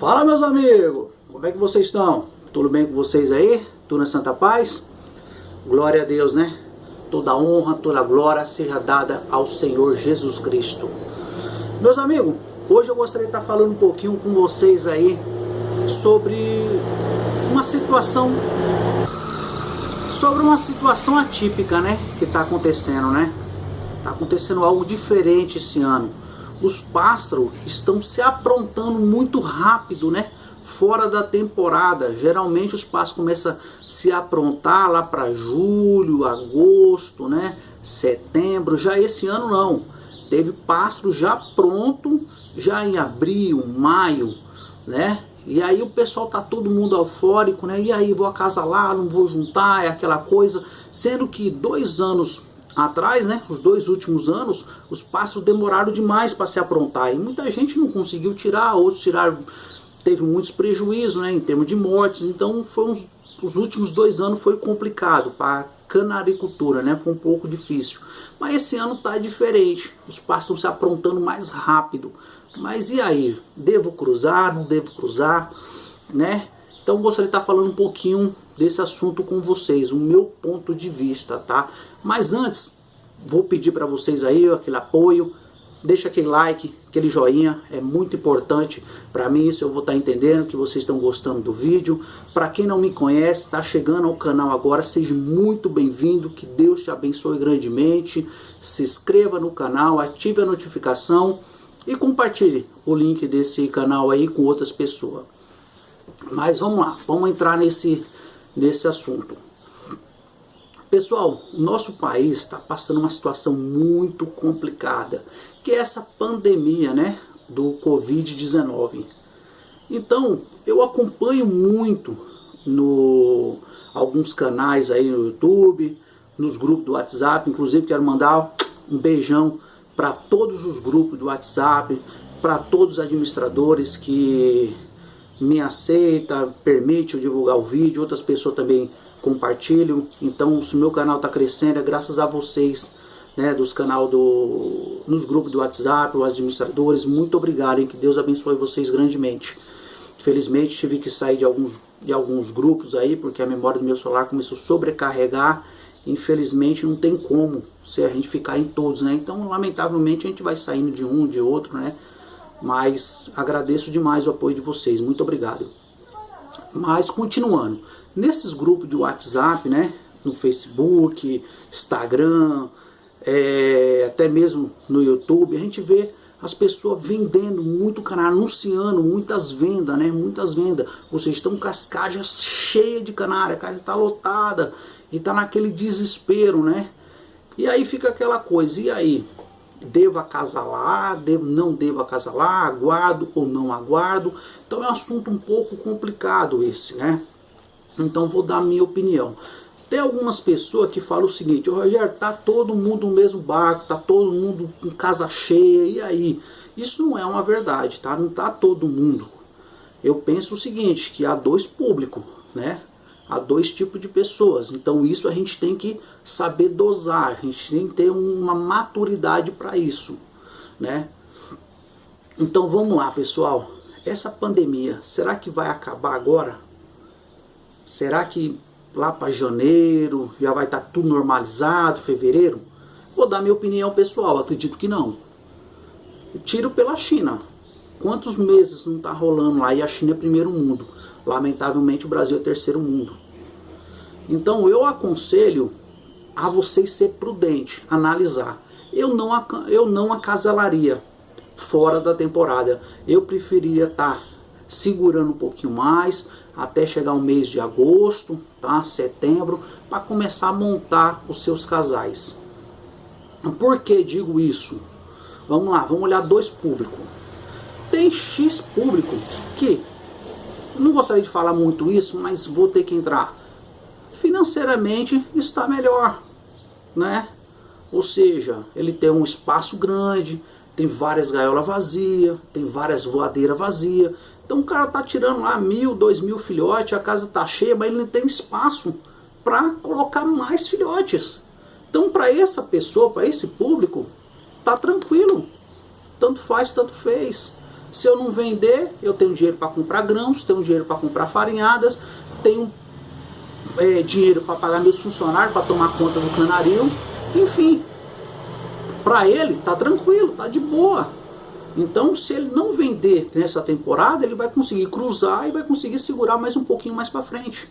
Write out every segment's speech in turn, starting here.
Fala, meus amigos, como é que vocês estão? Tudo bem com vocês aí? Tudo na santa paz? Glória a Deus, né? Toda honra, toda glória seja dada ao Senhor Jesus Cristo. Meus amigos, hoje eu gostaria de estar falando um pouquinho com vocês aí sobre uma situação atípica, né? Que está acontecendo, né? Está acontecendo algo diferente esse ano. Os pássaros estão se aprontando muito rápido, né? Fora da temporada. Geralmente os pássaros começam a se aprontar lá para julho, agosto, né? Setembro. Já esse ano não. Teve pássaro já pronto, já em abril, maio, né? E aí o pessoal tá todo mundo eufórico, né? E aí, vou acasalar, não vou juntar, é aquela coisa. Sendo que 2 anos atrás, né, os 2 últimos anos, os pássaros demoraram demais para se aprontar. E muita gente não conseguiu tirar, outros tiraram, teve muitos prejuízos, né, em termos de mortes. Então os últimos 2 anos foi complicado para a canaricultura, né, foi um pouco difícil. Mas esse ano tá diferente, os pássaros estão se aprontando mais rápido. Mas e aí, devo cruzar, não devo cruzar, né? Então gostaria de estar falando um pouquinho desse assunto com vocês, o meu ponto de vista, tá? Mas antes, vou pedir para vocês aí aquele apoio, deixa aquele like, aquele joinha, é muito importante para mim, isso eu vou estar entendendo que vocês estão gostando do vídeo. Para quem não me conhece, está chegando ao canal agora, seja muito bem-vindo, que Deus te abençoe grandemente. Se inscreva no canal, ative a notificação e compartilhe o link desse canal aí com outras pessoas. Mas vamos lá, vamos entrar nesse assunto. Pessoal, o nosso país está passando uma situação muito complicada, que é essa pandemia, né, do Covid-19. Então, eu acompanho muito alguns canais aí no YouTube, nos grupos do WhatsApp. Inclusive quero mandar um beijão para todos os grupos do WhatsApp, para todos os administradores que me aceitam, permite eu divulgar o vídeo, outras pessoas também compartilham. Então, se o meu canal está crescendo, é graças a vocês, né, dos canal nos grupos do WhatsApp, os administradores. Muito obrigado, hein? Que Deus abençoe vocês grandemente. Infelizmente tive que sair de alguns grupos aí, porque a memória do meu celular começou a sobrecarregar. Infelizmente não tem como se a gente ficar em todos, né? Então, lamentavelmente, a gente vai saindo de um, de outro, né? Mas agradeço demais o apoio de vocês, muito obrigado. Mas continuando, nesses grupos de WhatsApp, né, no Facebook, Instagram, até mesmo no YouTube, a gente vê as pessoas vendendo muito canal, anunciando muitas vendas, né, muitas vendas. Vocês estão com as caixas cheias de canária, a caixa está lotada e está naquele desespero, né? E aí fica aquela coisa, e aí? Devo acasalar, não devo acasalar, aguardo ou não aguardo? Então é um assunto um pouco complicado esse, né? Então vou dar a minha opinião. Tem algumas pessoas que falam o seguinte: Rogério, tá todo mundo no mesmo barco, tá todo mundo com casa cheia, e aí? Isso não é uma verdade, tá? Não tá todo mundo. Eu penso o seguinte, que há 2 públicos, né? Há 2 tipos de pessoas. Então isso a gente tem que saber dosar, a gente tem que ter uma maturidade para isso, né? Então vamos lá, pessoal. Essa pandemia, será que vai acabar agora? Será que lá para janeiro já vai estar tudo normalizado, fevereiro? Vou dar minha opinião pessoal, acredito que não. Eu tiro pela China. Quantos meses não está rolando lá? E a China é primeiro mundo. Lamentavelmente o Brasil é terceiro mundo. Então eu aconselho a vocês ser prudente, analisar. Eu não acasalaria fora da temporada. Eu preferiria estar segurando um pouquinho mais até chegar o mês de agosto, tá? Setembro, para começar a montar os seus casais. Por que digo isso? Vamos lá, vamos olhar 2 públicos. Tem X público que, não gostaria de falar muito isso, mas vou ter que entrar, financeiramente está melhor, né? Ou seja, ele tem um espaço grande, tem várias gaiolas vazias, tem várias voadeiras vazias. Então o cara tá tirando lá 1.000, 2.000 filhotes, a casa tá cheia, mas ele não tem espaço para colocar mais filhotes. Então para essa pessoa, para esse público, tá tranquilo. Tanto faz, tanto fez. Se eu não vender, eu tenho dinheiro para comprar grãos, tenho dinheiro para comprar farinhadas, tenho dinheiro para pagar meus funcionários, para tomar conta do canaril, enfim, para ele tá tranquilo, tá de boa. Então, se ele não vender nessa temporada, ele vai conseguir cruzar e vai conseguir segurar mais um pouquinho mais para frente.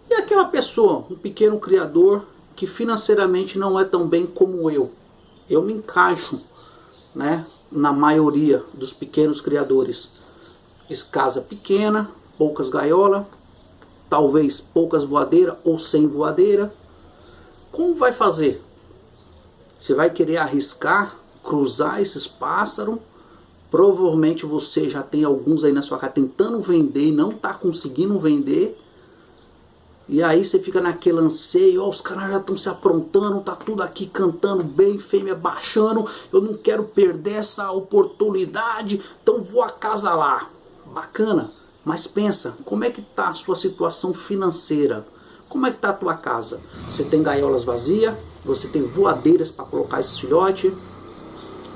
E aquela pessoa, um pequeno criador, que financeiramente não é tão bem como eu me encaixo, né, na maioria dos pequenos criadores. Casa pequena, poucas gaiolas, talvez poucas voadeiras ou sem voadeira. Como vai fazer? Você vai querer arriscar, cruzar esses pássaros? Provavelmente você já tem alguns aí na sua casa tentando vender e não está conseguindo vender. E aí você fica naquele anseio, ó, os caras já estão se aprontando, tá tudo aqui cantando bem, fêmea baixando, eu não quero perder essa oportunidade, então vou acasalar. Bacana, mas pensa, como é que tá a sua situação financeira? Como é que tá a tua casa? Você tem gaiolas vazias? Você tem voadeiras para colocar esses filhotes?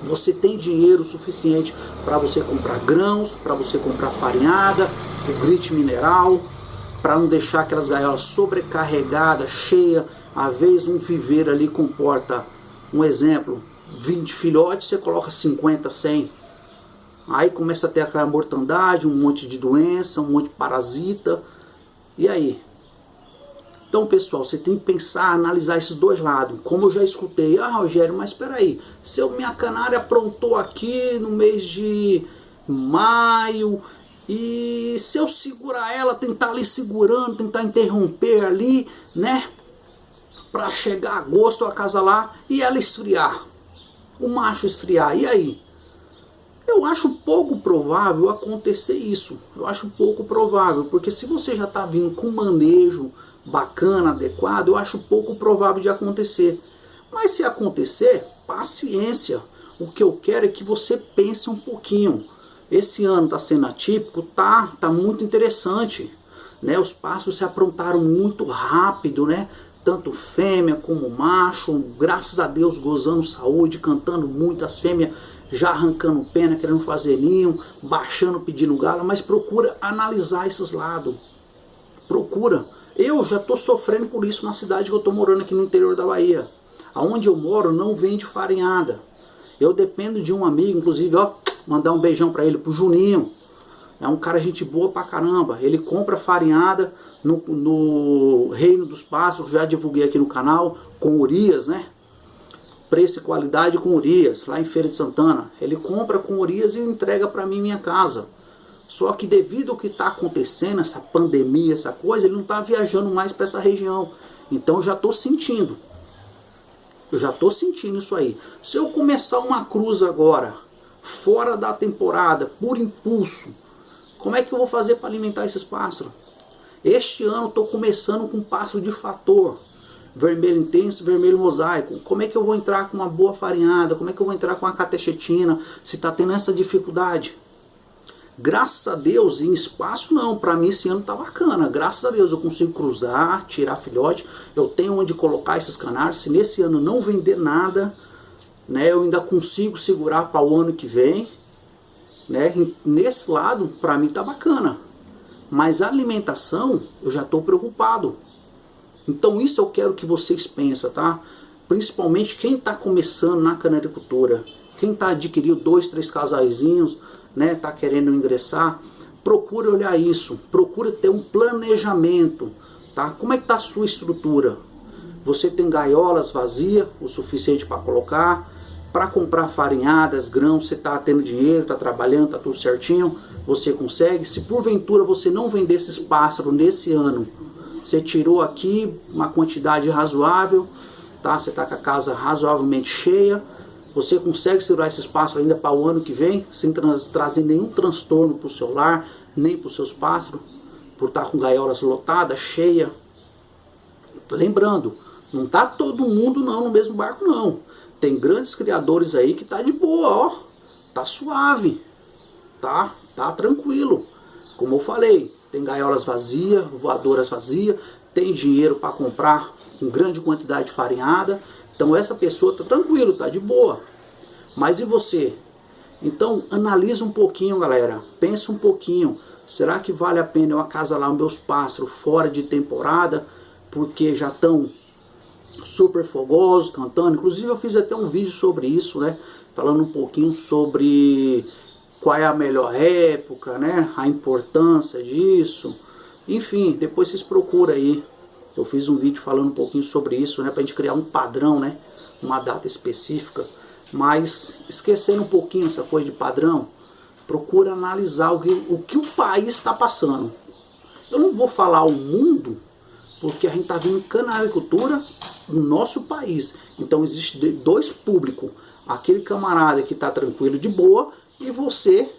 Você tem dinheiro suficiente para você comprar grãos, para você comprar farinhada, o grite mineral, para não deixar aquelas gaiolas sobrecarregadas, cheias? Às vezes um viveiro ali comporta, um exemplo, 20 filhotes, você coloca 50, 100. Aí começa a ter aquela mortandade, um monte de doença, um monte de parasita. E aí? Então, pessoal, você tem que pensar, analisar esses dois lados. Como eu já escutei, Rogério, mas espera aí, se minha canária aprontou aqui no mês de maio, e se eu segurar ela, tentar ali segurando, tentar interromper ali, né, para chegar a agosto, acasalar, e ela esfriar, o macho esfriar, e aí? Eu acho pouco provável acontecer isso. Eu acho pouco provável, porque se você já está vindo com manejo bacana, adequado, eu acho pouco provável de acontecer. Mas se acontecer, paciência. O que eu quero é que você pense um pouquinho. Esse ano está sendo atípico, tá muito interessante, né? Os pássaros se aprontaram muito rápido, né? Tanto fêmea como macho, graças a Deus gozando saúde, cantando muito, as fêmeas já arrancando pena, querendo fazer ninho, baixando, pedindo gala, mas procura analisar esses lados. Procura. Eu já estou sofrendo por isso na cidade que eu estou morando aqui no interior da Bahia. Aonde eu moro não vende farinhada. Eu dependo de um amigo, inclusive, ó, mandar um beijão para ele, pro Juninho. É um cara gente boa pra caramba. Ele compra farinhada no Reino dos Pássaros, já divulguei aqui no canal, com Urias, né? Preço e qualidade com Urias, lá em Feira de Santana. Ele compra com Urias e entrega para mim em minha casa. Só que devido ao que está acontecendo, essa pandemia, essa coisa, ele não está viajando mais para essa região. Então eu já estou sentindo. Eu já estou sentindo isso aí. Se eu começar uma cruz agora, fora da temporada, por impulso, como é que eu vou fazer para alimentar esses pássaros? Este ano estou começando com pássaro de fator. Vermelho intenso, vermelho mosaico. Como é que eu vou entrar com uma boa farinhada? Como é que eu vou entrar com uma catechetina? Se está tendo essa dificuldade. Graças a Deus, em espaço não, para mim esse ano tá bacana. Graças a Deus eu consigo cruzar, tirar filhote. Eu tenho onde colocar esses canários. Se nesse ano não vender nada, né, eu ainda consigo segurar para o ano que vem, né? Nesse lado, para mim tá bacana. Mas a alimentação, eu já estou preocupado. Então isso eu quero que vocês pensem, tá? Principalmente quem está começando na canaricultura, quem está adquirindo 2, 3 casaizinhos, né, tá querendo ingressar, procura olhar isso, procura ter um planejamento, tá? Como é que tá a sua estrutura? Você tem gaiolas vazias, o suficiente para colocar, para comprar farinhadas, grãos, você tá tendo dinheiro, tá trabalhando, tá tudo certinho, você consegue. Se porventura você não vender esses pássaros nesse ano, você tirou aqui uma quantidade razoável, tá? Você tá com a casa razoavelmente cheia, você consegue segurar esses pássaros ainda para o ano que vem, sem trazer nenhum transtorno para o seu lar, nem para os seus pássaros, por estar com gaiolas lotadas, cheia. Lembrando, não tá todo mundo não no mesmo barco não. Tem grandes criadores aí que tá de boa, ó. Tá suave, tá tranquilo. Como eu falei, tem gaiolas vazias, voadoras vazias, tem dinheiro para comprar em grande quantidade de farinhada. Então essa pessoa está tranquilo, está de boa. Mas e você? Então analisa um pouquinho, galera, pensa um pouquinho, será que vale a pena eu acasalar meus pássaros fora de temporada, porque já estão super fogosos, cantando? Inclusive eu fiz até um vídeo sobre isso, né, falando um pouquinho sobre qual é a melhor época, né, a importância disso. Enfim, depois vocês procuram aí, eu fiz um vídeo falando um pouquinho sobre isso, né, pra gente criar um padrão, né, uma data específica. Mas esquecendo um pouquinho essa coisa de padrão, procura analisar o que o país está passando. Eu não vou falar o mundo, porque a gente está vendo canalicultura no nosso país. Então existe dois públicos. Aquele camarada que está tranquilo de boa, e você,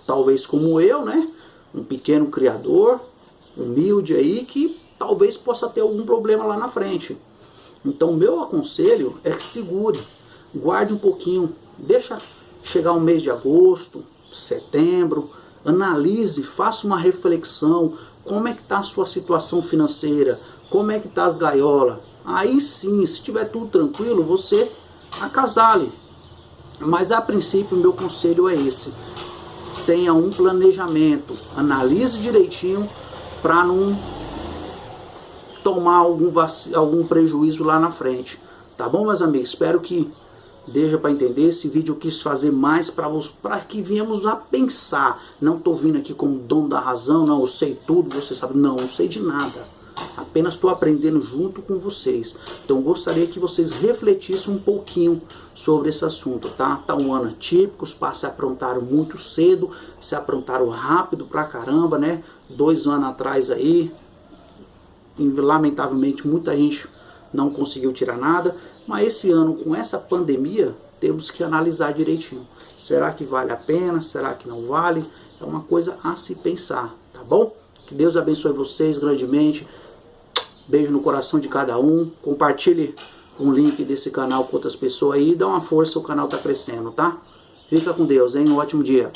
talvez como eu, né, um pequeno criador, humilde aí, que talvez possa ter algum problema lá na frente. Então meu aconselho é que segure, guarde um pouquinho, deixa chegar o mês de agosto, setembro, analise, faça uma reflexão, como é que está a sua situação financeira, como é que está as gaiolas. Aí sim, se tiver tudo tranquilo, você acasale. Mas a princípio, meu conselho é esse: tenha um planejamento, analise direitinho para não tomar algum prejuízo lá na frente. Tá bom, meus amigos? Espero que deixa para entender. Esse vídeo eu quis fazer mais para que viemos a pensar. Não estou vindo aqui como dono da razão, não, eu sei tudo, você sabe. Não sei de nada. Apenas estou aprendendo junto com vocês. Então gostaria que vocês refletissem um pouquinho sobre esse assunto, tá? Tá um ano atípico, os pássaros se aprontaram muito cedo, se aprontaram rápido pra caramba, né? 2 anos atrás aí, lamentavelmente muita gente não conseguiu tirar nada. Mas esse ano, com essa pandemia, temos que analisar direitinho. Será que vale a pena? Será que não vale? É uma coisa a se pensar, tá bom? Que Deus abençoe vocês grandemente. Beijo no coração de cada um. Compartilhe um link desse canal com outras pessoas aí. Dá uma força, o canal tá crescendo, tá? Fica com Deus, hein? Um ótimo dia.